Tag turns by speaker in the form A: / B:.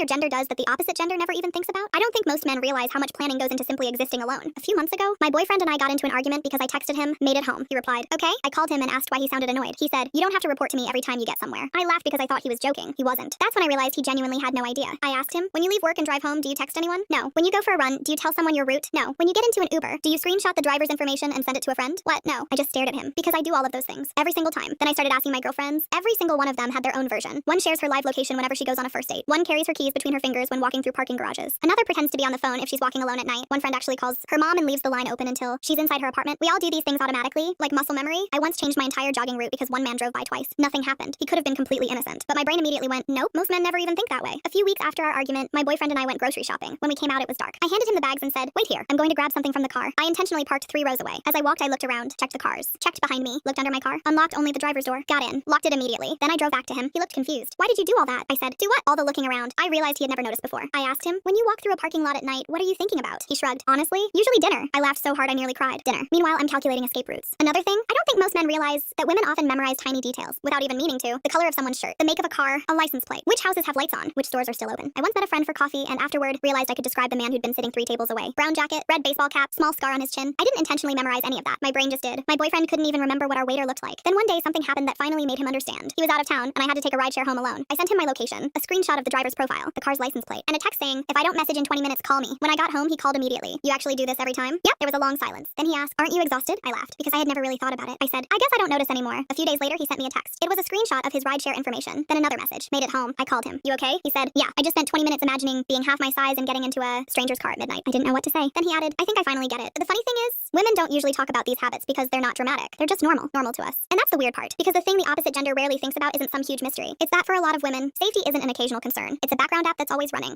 A: your gender does that the opposite gender never even thinks about? I don't think most men realize how much planning goes into simply existing alone. A few months ago, my boyfriend and I got into an argument because I texted him, "Made it home." He replied, "Okay." I called him and asked why he sounded annoyed. He said, "You don't have to report to me every time you get somewhere." I laughed because I thought he was joking. He wasn't. That's when I realized he genuinely had no idea. I asked him, "When you leave work and drive home, do you text anyone?" "No." "When you go for a run, do you tell someone your route?" "No." "When you get into an Uber, do you screenshot the driver's information and send it to a friend?" "What?" "No." I just stared at him because I do all of those things every single time. Then I started asking my girlfriends. Every single one of them had their own version. One shares her live location whenever she goes on a first date. One carries her keys between her fingers when walking through parking garages. Another pretends to be on the phone if she's walking alone at night. One friend actually calls her mom and leaves the line open until she's inside her apartment. We all do these things automatically, like muscle memory. I once changed my entire jogging route because one man drove by twice. Nothing happened. He could have been completely innocent. But my brain immediately went, nope, most men never even think that way. A few weeks after our argument, my boyfriend and I went grocery shopping. When we came out, it was dark. I handed him the bags and said, "Wait here. I'm going to grab something from the car." I intentionally parked 3 rows away. As I walked, I looked around, checked the cars, checked behind me, looked under my car, unlocked only the driver's door, got in, locked it immediately. Then I drove back to him. He looked confused. "Why did you do all that?" I said. "Do what?" All the looking around. I realized he had never noticed before. I asked him, "When you walk through a parking lot at night, what are you thinking about?" He shrugged. "Honestly, usually dinner." I laughed so hard I nearly cried. Dinner. Meanwhile, I'm calculating escape routes. Another thing, I don't think most men realize that women often memorize tiny details without even meaning to. The color of someone's shirt, the make of a car, a license plate, which houses have lights on, which stores are still open. I once met a friend for coffee and afterward realized I could describe the man who'd been sitting 3 tables away. Brown jacket, red baseball cap, small scar on his chin. I didn't intentionally memorize any of that. My brain just did. My boyfriend couldn't even remember what our waiter looked like. Then one day something happened that finally made him understand. He was out of town and I had to take a rideshare home alone. I sent him my location, a screenshot of the driver's profile, the car's license plate, and a text saying, "If I don't message in 20 minutes, call me." When I got home, he called immediately. "You actually do this every time?" "Yep." There was a long silence. Then he asked, "Aren't you exhausted?" I laughed because I had never really thought about it. I said, "I guess I don't notice anymore." A few days later, he sent me a text. It was a screenshot of his rideshare information. Then another message. "Made it home." I called him. "You okay?" He said, "Yeah, I just spent 20 minutes imagining being half my size and getting into a stranger's car at midnight." I didn't know what to say. Then he added, "I think I finally get it." But the funny thing is, women don't usually talk about these habits because they're not dramatic. They're just normal to us. And that's the weird part, because the thing the opposite gender rarely thinks about isn't some huge mystery. It's that for a lot of women, safety isn't an occasional concern. It's a background app that's always running.